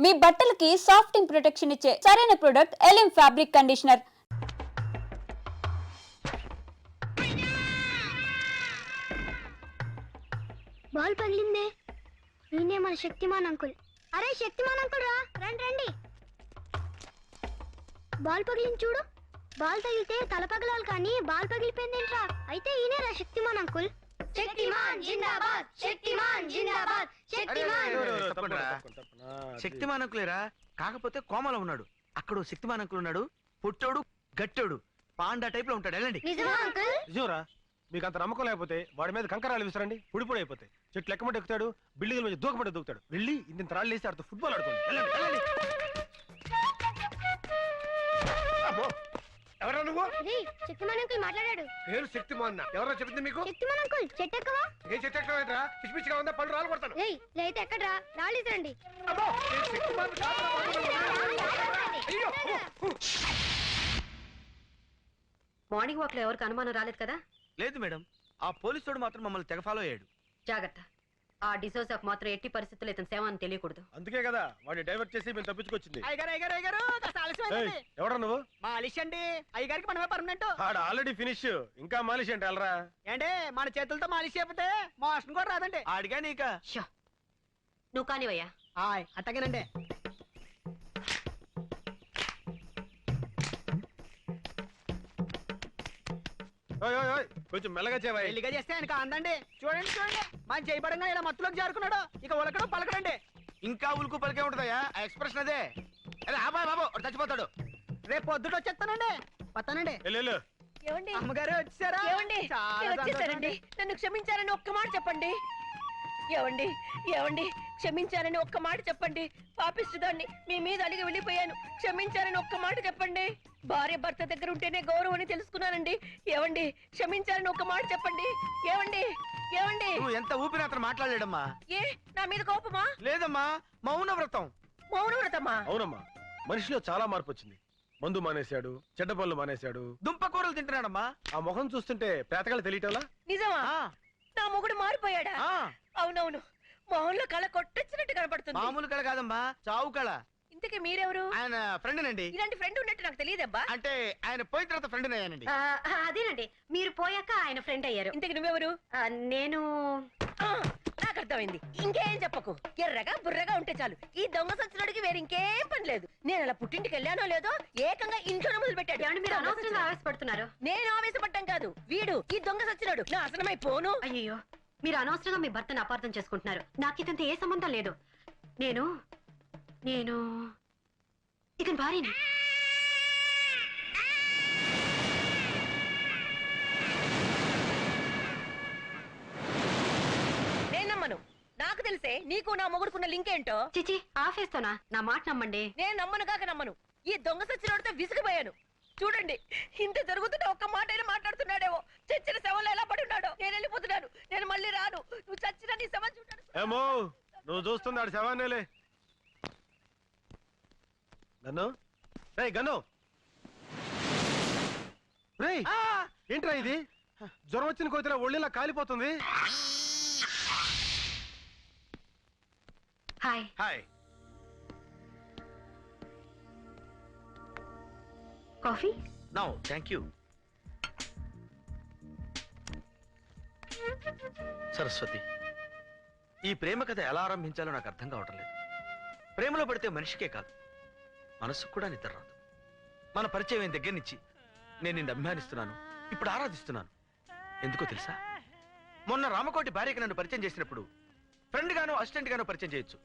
మీ బట్టలకి సాఫ్టింగ్ ప్రొటెక్షన్ ఇచ్చే సరైన ప్రొడక్ట్ ఎలిమ్ ఫ్యాబ్రిక్ కండిషనర్. బాల్ పగిలిందే. ఈయనే మన శక్తిమాన్ అంకుల్. అరే శక్తిమాన్ అంకుల్ రా, రండి రండి. బాల్ పగిలింది చూడు. బాల్ తగిలితే తల పగలాలి కానీ బాల్ పగిలిపోయిందేంట్రా? అయితే ఈయనే రా శక్తిమాన్ అంకుల్. శక్తిమాన్ జిందాబాద్, శక్తిమాన్ జిందాబాద్, శక్తిమాన్. శక్తిమాన్ అంకులేరా, కాకపోతే కోమలో ఉన్నాడు. అక్కడ శక్తిమాన్ అంకుల్ ఉన్నాడు, పుట్టోడు గట్టోడు పాండా టైప్ లో ఉంటాడు. వెళ్ళండి. నిజమా అంకుల్? నిజంరా, మీకు అంత నమ్మకం లేకపోతే వాడి మీద కంకరాలు విసరండి, పొడి అయిపోతాయి. చెట్లు ఎక్కమంటే ఎక్కుతాడు, బిల్డింగ్ మీద దూకమంటే దూకుతాడు. వెళ్ళి ఇంత రాళ్ళు వేసి ఆడుతూ ఫుట్బాల్ ఆడుకోండి. వెళ్ళండి వెళ్ళండి. ఎవరా నువ్వు? శక్తిమాన్ అంకుల్ మాట్లాడాడు. పేరు శక్తిమాన్. ఎవరో చెప్పింది మీకు? శక్తిమాన్ అంకుల్ చెట్టు ఎక్కవా? ఏ చెట్టు ఎక్కడరా? పిచ్చి పిచ్చిగా ఉందా? పళ్ళు రాలు కొడతాను. లేతే ఎక్కడ్రా? రాళ్ళు రండి. మార్నింగ్ వాక్ లో ఎవరికి అనుమానం రాలేదు కదా? లేదు మేడం, ఆ పోలీసుడు మాత్రం మమ్మల్ని తెగ ఫాలో అయ్యాడు. జాగ్రత్త, ఆ డిసోజాకు మాత్రం ఎట్టి పరిస్థితుల్లో ఇతని సేవ అని తెలియకూడదు. అందుకే కదా వాడిని డైవర్ట్ చేసి మేము తప్పించుకొచ్చింది. ఎవరా నువ్వు? మాలిష్ అండి, అయ్యగారికి మనమే పర్మనెంట్. ఆడ ఆల్రెడీ ఫినిష్, ఇంకా మాలిష్ అంటే వెళ్ళరా. ఏంటి మన చేతులతో మాలిష్ చేయకపోతే మోషన్ కూడా రాదండి. ఆడిగా నీక. నువ్వు కానివయ్యా. అట్టగేనండి. కొంచెం మెల్లగా చేవా. పెళ్లిగా చేస్తే ఆయనకు అందండి. చూడండి చూడండి, మన చేయబడంగా ఇలా మత్తులోకి జారుకున్నాడు. ఇక ఉలకడం పలకడండి. ఇంకా ఉలుకు పలికే ఉంటుందయ్యా ఆ ఎక్స్ప్రెషన్ అదే. అదే ఆబాయ్ బాబు చచ్చిపోతాడు. రేపు పొద్దుట వచ్చేస్తానండి. వస్తానండి. ఏమండి? అమ్మగారు వచ్చారా? ఏమండి? వచ్చేసారండి. నన్ను క్షమించారని ఒక్క మాట చెప్పండి. ఏమండి ఏమండి క్షమించారని ఒక్క మాట చెప్పండి. పాపిస్తుదాన్ని మీ మీద అలిగి వెళ్ళిపోయాను. క్షమించారని ఒక్క మాట చెప్పండి. భార్య భర్త దగ్గర ఉంటేనే గౌరవం అని తెలుసుకున్నానండి. ఏమండి క్షమించారని ఒక్క మాట చెప్పండి. ఏమండి ఏమండి? నువ్వు ఎంత ఊపిరి అతను మాట్లాడలేడమ్మా. ఏ నా మీద కోపమా? లేదమ్మా, మౌన వ్రతం. మౌన వ్రతమా? అవునమ్మా, మనిషిలో చాలా మార్పు వచ్చింది. మందు మానేశాడు, చెడ్డ పనులు మానేశాడు, దుంపకూరలు తింటున్నాడమ్మా. ఆ ముఖం చూస్తుంటే పేతకాలు తెలియటంలా. నిజమా? నా మొగుడు మారిపోయాడా? అవునవును, మొహంలో కళ కొట్టొచ్చినట్టు కనపడుతుంది. మామూలు కళ కాదమ్మా, చావు కళ. ఇంతకీ మీరెవరు? ఆయన ఫ్రెండ్ నండి. ఇలాంటి ఫ్రెండ్ ఉన్నట్టు నాకు తెలియదబ్బా. అంటే ఆయన పోయిన తర్వాత ఫ్రెండ్ అయ్యానండి. అదేనండి, మీరు పోయాక ఆయన ఫ్రెండ్ అయ్యారు. ఇంతకి నువ్వెవరు? నేను నాకు అర్థమైంది. ఇంకేం చెప్పకు. ఎర్రగా బుర్రగా ఉంటే చాలు. ఈ దొంగ సచ్చినోడికి వేరే ఇంకేం పని లేదు. నేను అలా పుట్టింటికి వెళ్ళానో లేదో ఏకంగా ఇంట్లోనే మొదలు పెట్టాడు. మీరు అనవసరంగా ఆవేశపడుతున్నారు. నేను ఆవేశపడ్డం కాదు, వీడు ఈ దొంగ సచ్చినోడు నాశనమై పోను. అయ్యో, మీరు అనవసరంగా మీ భర్తను అపార్థం చేసుకుంటున్నారు. నాకు ఇతంత ఏ సంబంధం లేదు. నేను నేను ఇతని భార్యని. నాకు తెలిసే నీకు నా మొగుడుకున్న లింక్ ఏంటో. చిచి, ఆఫేస్తోనా? నా మాట నమ్మండి. నేను నమ్మను కాక నమ్మను. ఈ దొంగ సచ్చినోడితో విసిగిపోయాను. చూడండి, ఇంత జరుగుతుంటే ఒక్క మాట అయినా మాట్లాడుతున్నాడేమో. చచ్చిన శవంలో ఎలా పడి ఉన్నాడో. నేను వెళ్ళిపోతున్నాను, నేను మళ్ళీ రాను. నువ్వు చచ్చిన నీ శవం చూడాను. ఏమో నువ్వు చూస్తున్నాడు శవాన్నేలే. గన్ను రేయ్, గన్ను రేయ్, ఏంట్రా ఇది? జ్వరం వచ్చిన కోతిలో ఒళ్ళిలా కాలిపోతుంది. Hi. Hi. Coffee? No thank you. Saraswati, ఈ ప్రేమ కథ ఎలా ఆరంభించాలో నాకు అర్థం కావటం లేదు. ప్రేమలో పడితే మనిషికే కాదు, మనసుకు కూడా నిద్ర రాదు. మన పరిచయం అయిన దగ్గర నుంచి నేను నిన్ను అభిమానిస్తున్నాను, ఇప్పుడు ఆరాధిస్తున్నాను. ఎందుకో తెలుసా? మొన్న రామకోటి భార్యకి నన్ను పరిచయం చేసినప్పుడు ఫ్రెండ్ గానో అసిస్టెంట్ గానో పరిచయం చేయొచ్చు,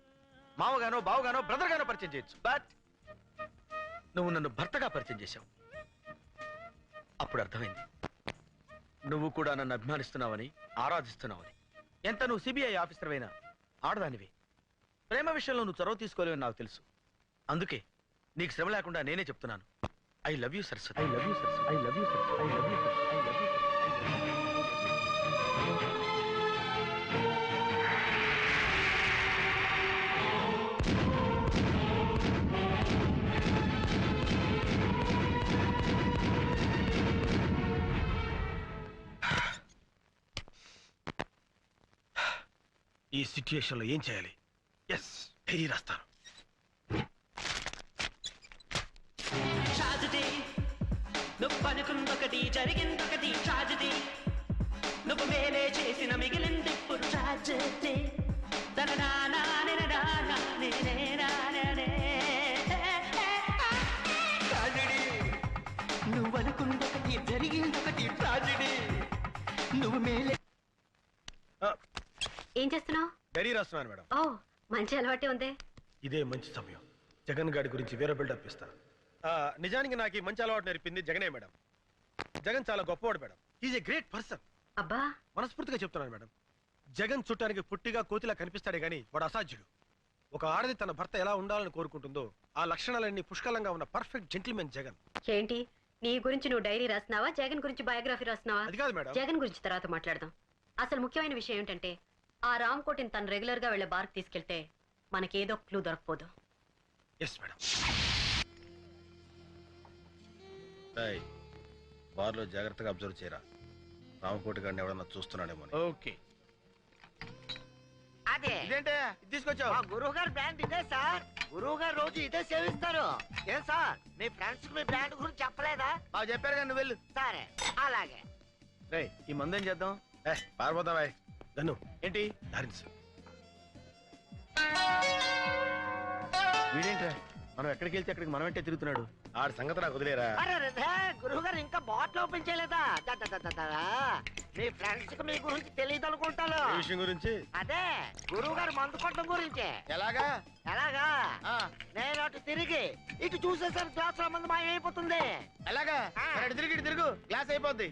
మావగానో బావగానో బ్రదర్ గానో పరిచయం చేయొచ్చు. బట్ నువ్వు నన్ను భర్తగా పరిచయం చేశావు. అప్పుడు అర్థమైంది, నువ్వు కూడా నన్ను అభిమానిస్తున్నావని, ఆరాధిస్తున్నావని. ఎంత నువ్వు సిబిఐ ఆఫీసర్ అయినా ఆడదానివి. ప్రేమ విషయంలో నువ్వు చొరవ తీసుకోలేవని నాకు తెలుసు. అందుకే నీకు శ్రమ లేకుండా నేనే చెప్తున్నాను. I love you Saraswati. I love you Saraswati. I love you Saraswati. I love you Saraswati. I love you. ఈ సిచ్యుయేషన్ లో ఏం చేయాలి? ఎస్, డైరీ రాస్తాను. అనుకుందొకటి జరిగిందొకటి ట్రాజడీ నువ్వు మేలే చేసిన మిగిలింది ఇప్పుడు ట్రాజడీ నువ్వు అనుకుందొకటి జరిగిందొకటి ట్రాజడీ నువ్వు మేలే. ఏం చేస్తున్నావు? డైరీ రాస్తున్నాను మేడం. ఓ మంచి అలవాటే ఉంది. ఇదే మంచి సమయం. జగన్ గారి గురించి వేరే బిల్డప్ ఇస్తా. నిజానికి నాకు ఈ మంచి అలవాటు నేర్పింది జగనే మేడం. జగన్ చాలా గొప్పవాడు madam. Is a great person. అబ్బా మనస్ఫూర్తిగా చెప్తున్నాను మేడం. జగన్ చుట్టానికి పుట్టిగా కోతిలా కనిపిస్తాడే గాని వాడు అసాధ్యుడు. ఒక ఆడది తన భర్త ఎలా ఉండాలని కోరుకుంటుందో ఆ లక్షణాలన్నీ పుష్కలంగా ఉన్న పర్ఫెక్ట్ జెంటిల్మెన్ జగన్. ఏంటి నీ గురించి నువ్వు డైరీ రాస్తున్నావా, జగన్ గురించి బయోగ్రఫీ రాస్తున్నావా? అది కాదు మేడం. జగన్ గురించి తర్వాత మాట్లాడదాం. అసలు ముఖ్యమైన విషయం ఏంటంటే ఆ రామ్కోటిని తను రెగ్యులర్ గా వెళ్లే బార్కి తీసుకెళ్తే మనకేదో క్లూ దొరకపోదు. Yes madam. బార్లో జాగ్రత్తగా అబ్జర్వ్ చేయరా. రామకోటి గారిని ఎవడన్నా చూస్తున్నాడేమో. ఓకే. అదే ఇదేంటే తీసుకొచ్చావు? మా గురువు గారు బ్రాండ్ ఇదే సార్. గురువు గారు రోజు ఇదే సేవిస్తారు. ఏం సార్ మీ ఫ్రెండ్స్ మీ బ్రాండ్ గురించి చెప్పలేదా? బాగా చెప్పారు కానీ నువ్వు వెళ్ళు. సరే అలాగే. రేయ్ ఈ మందు ఏం చేద్దాం? పారిపోతావా గన్ను? ఏంటి డారిన్స్. వీడేంట్రా మనం ఎక్కడికి వెళ్తే అక్కడికి మనం అంటే తిరుగుతున్నాడు. ఆడి సంగతి నాకు వదిలేరా. గురువు గారు ఇంకా బాటిల్ ఓపెన్ చేయలేదా? మీ ఫ్రెండ్స్ కి మీ గురించి తెలియదు అనుకుంటాను. ఈ విషయం గురించి అదే గురువు గారు మందు కొట్టడం గురించి. ఎలాగా? ఎలాగా? నేను అటు తిరిగి ఇటు చూసేసరికి గ్లాస్ లో మంది మాయమైపోతుంది. ఎలాగా? ఇటు తిరిగి ఇటు తిరుగు, గ్లాస్ అయిపోద్ది.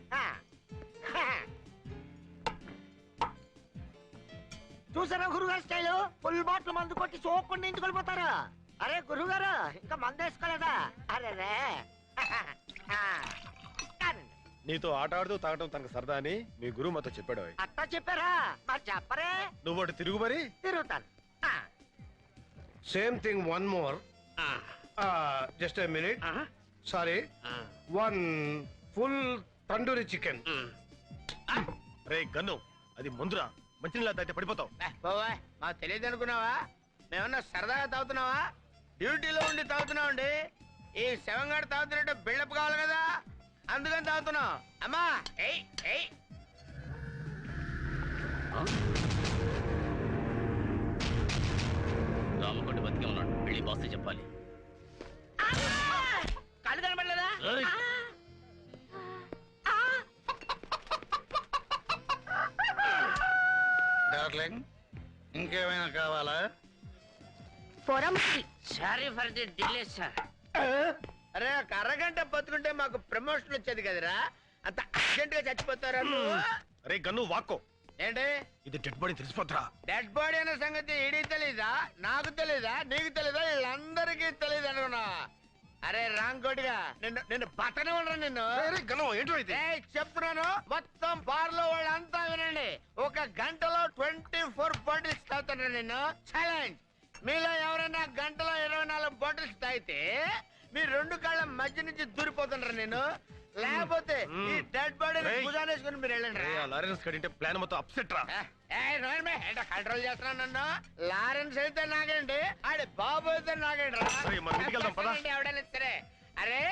చూసారా గురుగారు స్టైల్? ఫుల్ బాటిల్ మందు కొట్టి సోకుండా ఇంచుకెళ్ళిపోతారు. అరే గురుగారు ఇంకా మందు వేసుకోలేదా? అరే రే నీతో ఆట ఆడుతూ తాగటం తనకు సరదా అని మీ గురువు మాతో చెప్పాడు. అట్టా చెప్పారా? మరి చెప్పరే. నువ్వు అటు తిరుగు మరి. తిరుగుతాను. Same thing one more. Just a minute. Sorry, one full tandoori chicken. Ray gun, అది ముందురా. మంచినీళ్ళ తాగితే పడిపోతావు. బాబాయ్ మాకు తెలియదు అనుకున్నావా? మేమన్నా సరదాగా తాగుతున్నావా? డ్యూటీలో ఉండి తాగుతున్నామండి. ఈ శవంగాడు తాగుతున్నట్టు బిల్డప్ కావాలి కదా, అందుకని తాగుతున్నాం. అమ్మా ఏయ్ ఏయ్. రామకోటి బతికే ఉన్నాడు, వెళ్ళి బాస్ చెప్పాలి. కళ్ళు కనబడలేదా? డార్లింగ్ ఇంకేమైనా కావాలా? Sorry for the delay sir. అరే ఒక అరగంట బతుకుంటే మాకు ప్రమోషన్ వచ్చేది కదరా, అంత అర్జెంట్ గా చచ్చిపోతారా? రే గన్ను వాక్కో. ఏంటి ఇది డెడ్ బాడీ తెలిసిపోతురా. డెడ్ బాడీ అనే సంగతి ఈడికి తెలీదా? నాకు తెలీదా? నీకు తెలీదా? వీళ్ళందరికీ తెలియదు అనుకున్నా. అరే రాంకోటిగా నిన్ను నిన్ను బతనే ఉండరు నిన్ను. చెప్తున్నాను మొత్తం బార్ లో వాళ్ళంతా వినండి. ఒక గంటలో 24 బాటిల్స్ తాగుతున్నా నిన్ను. ఛాలెంజ్. మీలో ఎవరైనా గంటలో 24 బాటిల్స్ తాగితే మీ రెండు కాళ్ళ మధ్య నుంచి దూరిపోతుండ్రా నేను. లేకపోతే ఈ డెడ్ బాడీని భుజానేసుకుని మీరు వెళ్ళండి. లారెన్స్ కడింటే ప్లాన్ మొత్తం అప్సెట్ రా. కంట్రోల్ చేస్తున్నాను నన్ను. లారెన్స్ అయితే నాగండి, ఆడి బాబు అయితే నాగండి రా. ఎవడైనా సరే. అరే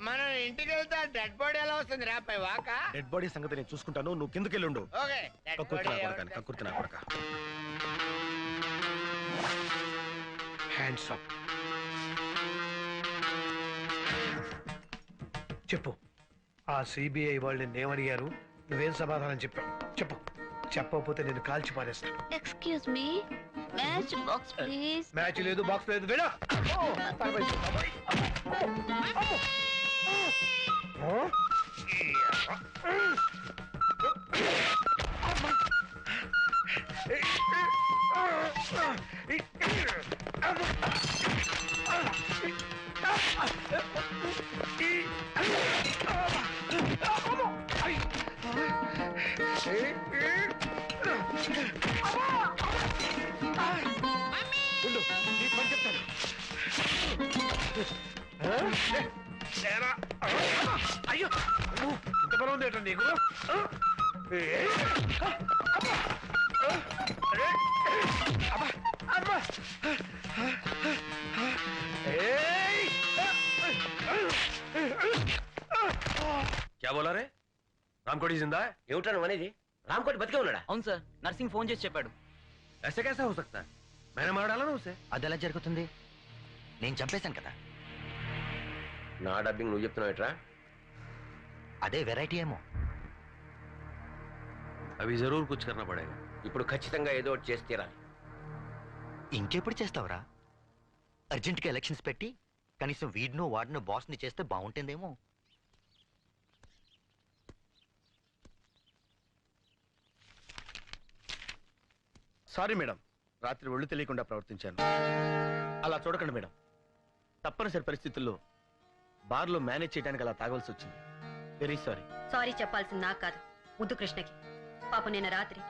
మనం ఇంటికి వెళ్తే డెడ్ బాడీ ఎలా వస్తుంది రా పై వాక? డెడ్ బాడీ సంగతి నేను చూసుకుంటాను, నువ్వు కిందకెళ్ళి ఉండు. ఓకే. కక్కుర్తి నా కొడక. Hands up. చెప్పు, ఆ సిబిఐ వాళ్ళు నిన్నేమడిగారు? నువ్వేం సమాధానం చెప్పావు? చెప్పు. చెప్పకపోతే నేను కాల్చి పారేస్తాను. Excuse me, matchbox please. Match లేదు, బాక్స్ లేదు. వెళ్ళా. అయ్యో ఇంత బలం ఉంది ఏంటండి నీకు? रामकोटी जिंदा है? ఏమిటా నువ్వు అనేది? రామ్కోటి బతికే ఉన్నాడా? అవును సార్, నర్సింగ్ ఫోన్ చేసి చెప్పాడు. ऐसे कैसा हो सकता है? मैंने मार डाला ना उसे. అదెలా జరుగుతుంది? నేను చంపేశాను కదా. నా డబ్బింగ్ నువ్వు చెప్తున్నావు ఎట్రా? అదే వెరైటీ ఏమో. अभी जरूर कुछ करना पड़ेगा. ఇప్పుడు ఖచ్చితంగా ఏదో ఒకటి చేసి తీరాలి. ఇంకెప్పుడు చేస్తావురా? అర్జెంట్గా ఎలక్షన్స్ పెట్టి కనీసం వీడినో వాడినో బాస్ని చేస్తే బాగుంటుందేమో. సారీ మేడం, రాత్రి ఒళ్ళు తెలియకుండా ప్రవర్తించాను. అలా చూడకండి మేడం, తప్పనిసరి పరిస్థితుల్లో బార్లో మేనేజ్ చేయడానికి అలా తాగవలసి వచ్చింది. Very sorry. సారీ చెప్పాల్సింది నాకు కాదు, ముద్దు కృష్ణకి. పాప నిన్న రాత్రి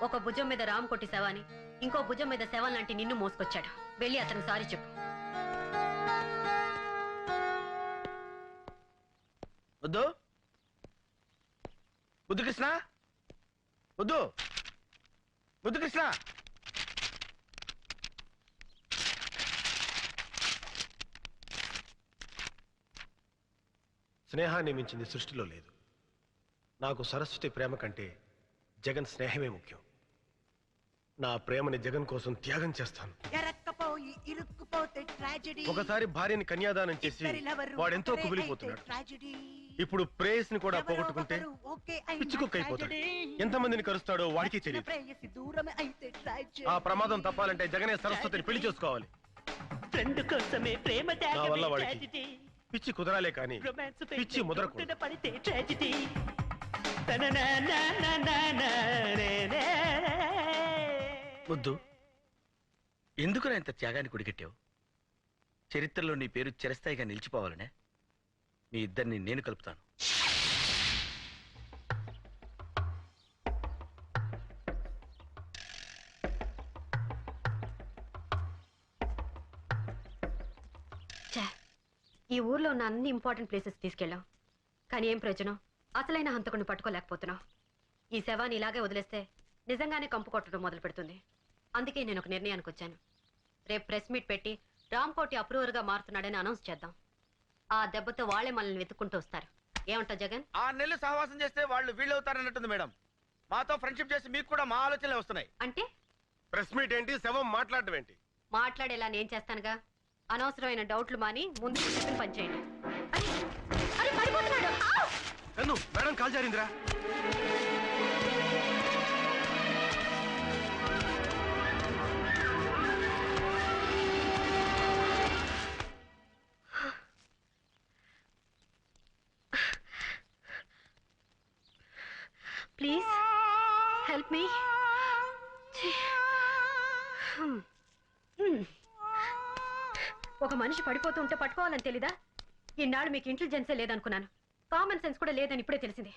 ఒక భుజం మీద రామ్ కొట్టి శవాన్ని, ఇంకో భుజం మీద శవం లాంటి నిన్ను మోసుకొచ్చాడు. వెళ్ళి అతను సారీ చెప్పు. వద్దు బుద్ధు కృష్ణ, వద్దు బుద్ధు కృష్ణ. స్నేహాన్ని మించింది సృష్టిలో లేదు. నాకు సరస్వతి ప్రేమ కంటే జగన్ స్నేహమే ముఖ్యం. నా ప్రేమని జగన్ కోసం త్యాగం చేస్తాను. ఒకసారి భార్యని కన్యాదానం చేసి వాడెంతో కుమిలిపోతున్నాడు. ఇప్పుడు ప్రేయస్ ని కూడా పోగొట్టుకుంటే పిచ్చుకుక్కైపోతాడు. ఎంతమందిని కరుస్తాడో వాడికి తెలియదు. ఆ ప్రమాదం తప్పాలంటే జగనే సరస్వతిని పెళ్లి చేసుకోవాలి. నా వల్ల వాడికి పిచ్చి కుదరాలే కానీ పిచ్చి ముదరకూడదు. వద్దు, ఎందుకు ఇంత త్యాగాన్ని కుడిగట్టావు? చరిత్రలో నీ పేరు చిరస్థాయిగా నిలిచిపోవాలనే మీ ఇద్దరిని నేను కలుపుతాను. ఈ ఊర్లో ఉన్న అన్ని ఇంపార్టెంట్ ప్లేసెస్ తీసుకెళ్ళాం, కానీ ఏం ప్రయోజనం? అసలైన హంతకుని పట్టుకోలేకపోతున్నాం. ఈ శవాన్ని ఇలాగే వదిలేస్తే నిజంగానే కంపు కొట్టడం మొదలు పెడుతుంది. అందుకే నేను ఒక నిర్ణయానికి వచ్చాను. రేపు ప్రెస్ మీట్ పెట్టి రామ్కోటి అప్రూవర్గా మారుతున్నాడని అనౌన్స్ చేద్దాం. ఆ దెబ్బతో వాళ్లే మనల్ని వెతుక్కుంటూ వస్తారు. ఏమంటావు జగన్? 6 నెలలు సహవాసం చేస్తే వాళ్ళు వీళ్ళు అవుతారన్నట్టుంది మేడం. మాతో ఫ్రెండ్షిప్ చేసి మీకు కూడా మా ఆలోచనలే వస్తున్నాయి. అంటే ప్రెస్ మీట్ ఏంటి, శవం మాట్లాడటం ఏంటి? మాట్లాడేలా నేను చేస్తానుగా. అనవసరమైన డౌట్లు మాని ముందు చెప్పిన పని చేయండి. అరే పడిపోతున్నాడు. కన్ను మేడం కాల్ జారిందిరా. Please help me. ఒక మనిషి పడిపోతూ ఉంటే పట్టుకోవాలని తెలీదా? ఇన్నాళ్ళు మీకు ఇంటెలిజెన్సే లేదనుకున్నాను. కామన్ సెన్స్ కూడా లేదని ఇప్పుడే తెలిసింది.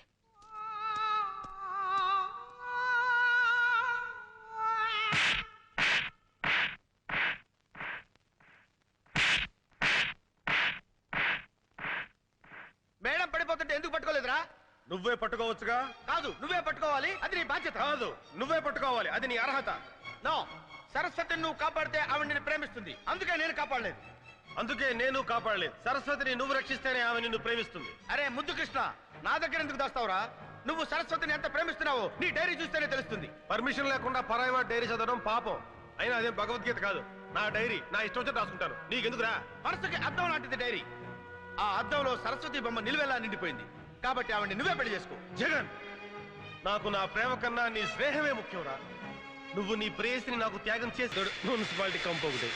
మేడం పడిపోతుంటే ఎందుకు పట్టుకోలేదురా? నువ్వే పట్టుకోవచ్చుగా. కాదు, నువ్వే పట్టుకోవాలి, అది నీ బాధ్యత. కాదు, నువ్వే పట్టుకోవాలి, అది నీ అర్హత. నో, సరస్వతిని నువ్వు కాపాడితే ఆవిడ నిన్ను ప్రేమిస్తుంది, అందుకే నేను కాపాడలేదు. అందుకే నేను కాపాడలేదు. సరస్వతిని నువ్వు రక్షిస్తేనే ఆమె నిన్ను ప్రేమిస్తుంది. అరే ముద్దు కృష్ణ, నా దగ్గర ఎందుకు దాస్తావురా? నువ్వు సరస్వతిని ఎంత ప్రేమిస్తున్నావో నీ డైరీ చూస్తేనే తెలుస్తుంది. పర్మిషన్ లేకుండా పరాయి వాడి డైరీ చదవడం పాపం. అయినా అదేం భగవద్గీత కాదు. నా డైరీ నా ఇష్టం వచ్చి రాసుకుంటాను. నీకెందుకురా? మనసుకి అద్దం లాంటిది డైరీ. ఆ అద్దంలో సరస్వతి బొమ్మ నిలువెలా నిండిపోయింది. కాబట్టి ఆవిడ నువ్వే పెళ్లి చేసుకో. జగన్, నాకు నా ప్రేమ కన్నా నీ స్నేహమే ముఖ్యంరా. నువ్వు నీ ప్రేయసిని నాకు త్యాగం చేసి మున్సిపాలిటీ కంపు ఒకటి.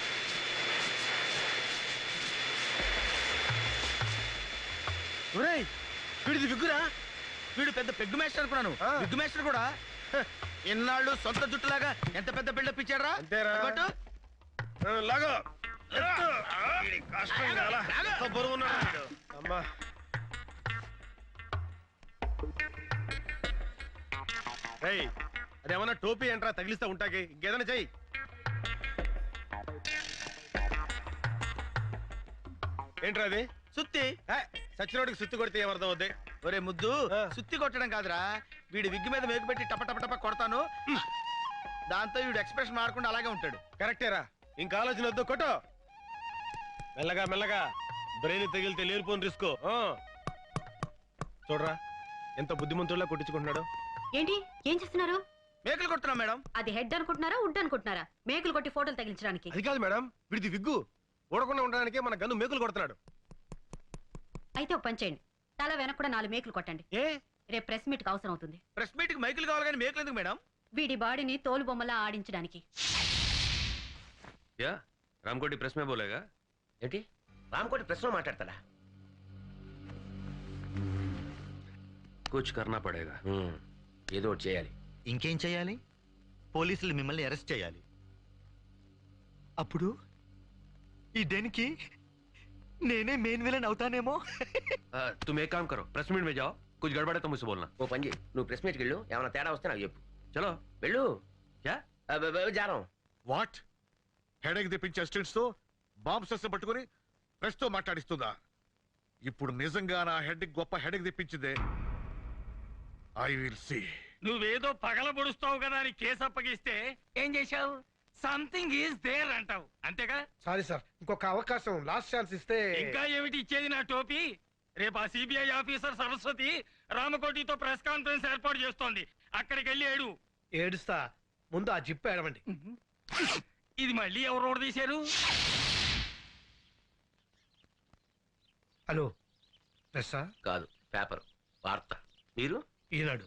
వీడిది విగ్గురా? వీడు పెద్ద పెగ్గు మేస్టర్ అనుకున్నాను. విగ్గు మేస్టర్ కూడా ఎన్నాళ్ళు సొంత జుట్టులాగా ఎంత పెద్ద బిల్డప్ ఇచ్చారా? అంతేరా? లాగా అమ్మా. అదేమన్నా టోపీ ఏంట్రా తగిలిస్తా ఉంటాకి? ఇంకేదైనా చెయ్యి. ఏంట్రా అది? సుత్తి. సచ్చినోడికి సుత్తి కొడితే ఏమర్థం అవుద్ది? ఒరే ముద్దు, సుత్తి కొట్టడం కాదురా, వీడి విగ్గు మీద మేకు పెట్టి టప టప టప కొడతాను. దాంతో వీడు ఎక్స్ప్రెషన్ మారకుండా అలాగే ఉంటాడు. కరెక్టేరా, ఇంకా ఆలోచన వద్దు, కొట్టు. మెల్లగా మెల్లగా. బ్రెయిన్ తగిలితే లేనిపోని రిస్క్. చూడరా, ఎంత బుద్ధిమంతుల్లా కొట్టించుకుంటున్నాడు. ఏంటి ఏం చేస్తున్నారు? మేకలు కొడుతున్నాం మేడం. అది హెడ్ అనుకుంటున్నారా వుడ్ అనుకుంటున్నారా? మేకులు కొట్టి ఫోటోలు తగిలించడానికి. అది కాదు మేడం, వీడిది విగ్గు ఊడకుండా ఉండడానికే మన గన్ను మేకులు కొడుతున్నాడు. అయితే ఒక పని చేయండి, తల వెనక కూడా 4 మేకులు కొట్టండి. ఏ రేపు ప్రెస్ మీట్ కి అవసరం అవుతుంది. ప్రెస్ మీట్ కి మైకులు కావాలి కానీ మేకలు ఎందుకు మేడం? వీడి బాడీని తోలు బొమ్మలా ఆడించడానికి. యా రామ్కోటి ప్రెస్ మే బోలేగా. ఏంటి రామ్కోటి ప్రెస్ లో మాట్లాడతాడా? కుచ్ కర్నా పడేగా. ఏదో ఒకటి చేయాలి. ఇంకేం చేయాలి? పోలీసులు మిమ్మల్ని అరెస్ట్ చేయాలి. అప్పుడు ఈ డెన్కి నేనే మెయిన్ విలన్ అవుతానేమో. तुम एक काम करो, प्रेस मीट में जाओ, कुछ गड़बड़ है तो मुझसे बोलना. ఓ పని చేయి, నువ్వు ప్రెస్ మీట్కి వెళ్ళు, ఏమైనా తేడా వస్తే నాకు చెప్పు. చలో వెళ్ళు. క్యా జారం వాట్ హెడేక్ తెప్పించే అసిస్టెంట్స్ తో బాంబ్ సెస్ పట్టుకుని ప్రెస్ తో మాట్లాడిస్తుందా? ఇప్పుడు నిజంగా నా హెడ్ గొప్ప హెడేక్ తెప్పించిందే. I will see. నువ్వేదో పగల పొడుస్తావు కదా అని కేసు అప్పగిస్తే ఏం చేశావు? సంథింగ్ ఈజ్ దేర్ అంటావు, అంతేగా? సారీ సార్, ఇంకొక అవకాశం, లాస్ట్ ఛాన్స్ ఇస్తే. ఇంకా ఏమిటి ఇచ్చేది నా టోపీ? రేపు ఆ సిబిఐ ఆఫీసర్ సరస్వతి రామకోటితో ప్రెస్ కాన్ఫరెన్స్ ఏర్పాటు చేస్తోంది. అక్కడికి వెళ్ళి ఏడు. ఏడుస్తా, ముందు ఆ జిప్ ఏడవండి. ఇది మళ్ళీ ఎవరు రోడ్ తీశారు? హలో ప్రెస్సా? కాదు, పేపర్ వార్త. మీరు ఈనాడు.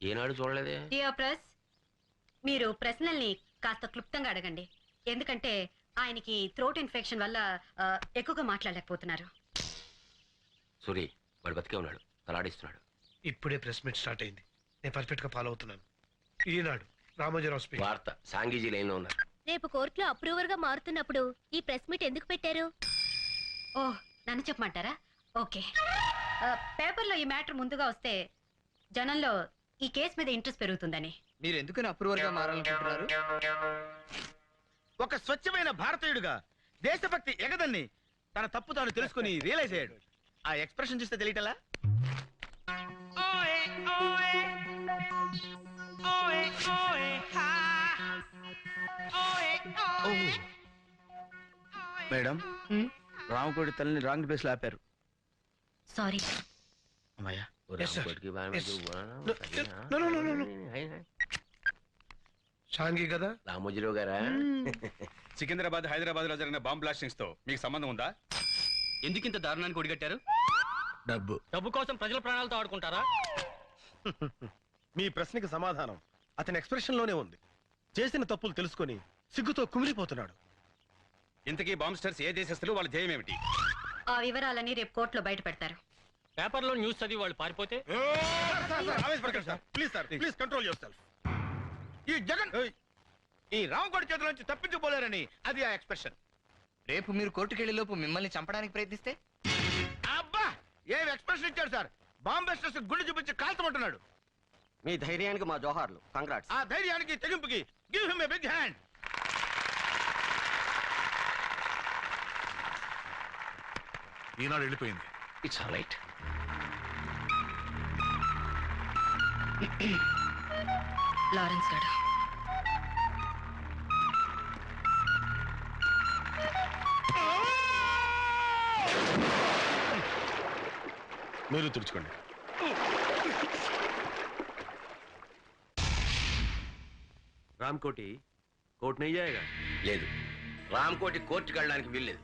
ఏనాడు చూడలేదే. డియర్ ప్రెస్, మీరు ప్రశ్నల్ని కాస్త క్లుప్తంగా అడగండి. ఎందుకంటే ఆయనకి థ్రోట్ ఇన్ఫెక్షన్ వల్ల ఎక్కువగా మాట్లాడలేకపోతున్నారు. సూరి వాడు బతికే ఉన్నాడు, తలాడిస్తున్నాడు. ఇప్పుడే ప్రెస్ మీట్ స్టార్ట్ అయింది, నేను పర్ఫెక్ట్ గా ఫాలో అవుతున్నాను. ఈనాడు రామోజీరావు స్పీకింగ్. వార్త సాంగీజీ లైన్ లో ఉన్నారు. రేపు కోర్టులో అప్రూవర్ గా మారుతున్నప్పుడు ఈ ప్రెస్ మీట్ ఎందుకు పెట్టారు? ఓ నన్ను చెప్పమంటారా? ఓకే. పేపర్లో ఈ మ్యాటర్ ముందుగా వస్తే జనంలో ఈ కేసు మీద ఇంట్రెస్ట్ పెరుగుతుందని. మీరు ఎందుకని అప్రూవర్ గా మారాలనుకుంటున్నారు? ఒక స్వచ్ఛమైన భారతీయుడుగా దేశభక్తి ఎగదన్ని తన తప్పు తాను తెలుసుకుని రియలైజ్ అయ్యాడు. ఆ ఎక్స్ప్రెషన్ చూస్తే తెలియటలా? మేడం, రామకోటి తల్లిని రాంగ్ ప్లేస్ లో ఆపారు. సారీ. అమ్మయ్యా. Yes, sir. Yes. No, no, no, no, no. షాంగి కదా? రామోజీరావు గారా? సికింద్రాబాద్ హైదరాబాద్ లో జరిగిన బాంబ్ బ్లాస్టింగ్స్ తో మీకు సంబంధం ఉందా? ఎందుకు ఇంత దారుణానికి ఒడిగట్టారు? డబ్బు కోసం ప్రజల ప్రాణాలతో ఆడుకుంటారా? మీ ప్రశ్నకి సమాధానం అతని ఎక్స్ప్రెషన్ లోనే ఉంది. చేసిన తప్పులు తెలుసుకొని సిగ్గుతో కుమిలిపోతున్నాడు. ఇంతకీ బాంబ్స్టర్స్ ఏ దేశస్తులు, వాళ్ళ జయం ఏమిటి? ఆ వివరాలని రేపు కోర్టులో బయట పెడతారు. పేపర్లో న్యూస్ చదివి వాళ్ళు పారిపోతే? Please sir, please control your self. ఈ జగన్ ఈ రామకోటి చేతుల నుంచి తప్పించుకోలేరని అది ఆ ఎక్స్ప్రెషన్. రేపు మీరు కోర్టుకెళ్లే లోపు మిమ్మల్ని చంపడానికి ప్రయత్నిస్తే? అబ్బా, ఏం ఎక్స్ప్రెషన్ ఇచ్చాడు సార్! బాంబెస్టర్స్ గుండె చూపించి కాల్చమంటున్నాడు. మీ ధైర్యానికి మా జోహార్లు. కంగ్రాట్స్. ఆ ధైర్యానికి తెగింపుకి give him a big hand. ఈనాడు వెళ్ళిపోయింది. It's all right. లారెన్స్ గారు. మీరు తుడుచుకోండి. రామ్కోటి కోర్టు नहीं जाएगा? లేదు, రామ్కోటి కోర్టుకి వెళ్ళడానికి వీల్లేదు.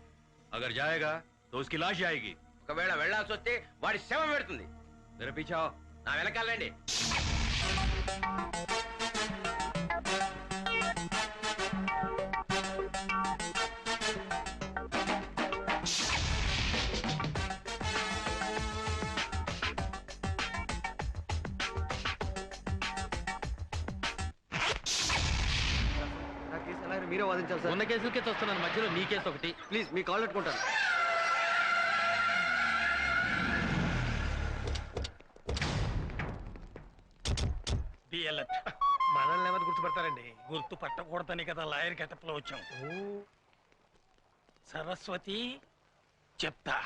अगर जाएगा तो उसकी लाश जाएगी. ఒకవేళ వెళ్ళాల్సి వస్తే వాడి శవం పెడుతుంది. मेरे पीछे आओ. నా వెనకాలండి. మీరే వాదించాలి సార్. ఉన్న కేసులకే చూస్తున్నాను, మధ్యలో నీ కేసు ఒకటి. ప్లీజ్ మీ కాల్ పెట్టుకుంటాను. మనల్ని ఎవరు గుర్తుపడతారండి? గుర్తు పట్టకూడదని కదా లాయర్ గెటప్ లో వచ్చాం. సరస్వతి చెప్తా.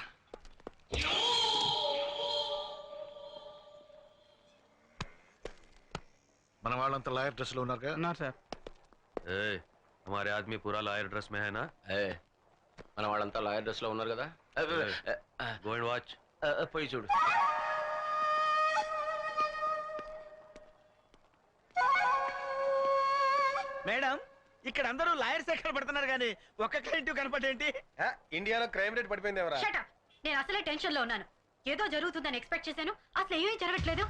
మన వాళ్ళంతా లాయర్ డ్రెస్ లో ఉన్నారు కదా సార్. हमारे आदमी पूरा लायर ड्रेस में है ना? మన వాళ్ళంతా లాయర్ డ్రెస్ లో ఉన్నారు కదా. Go and watch. పోయి చూడు. మేడం ఇక్కడ అందరూ లాయర్స్ ఎక్కడ పడుతున్నారు కానీ ఒక్క క్లయింట్ కనపడేంటి? ఇండియాలో క్రైమ్ రేట్ పడిపోయింది ఎవరా? నేను అసలే టెన్షన్ లో ఉన్నాను. ఏదో జరుగుతుందని ఎక్స్పెక్ట్ చేశాను, అసలు ఏమీ జరగట్లేదు.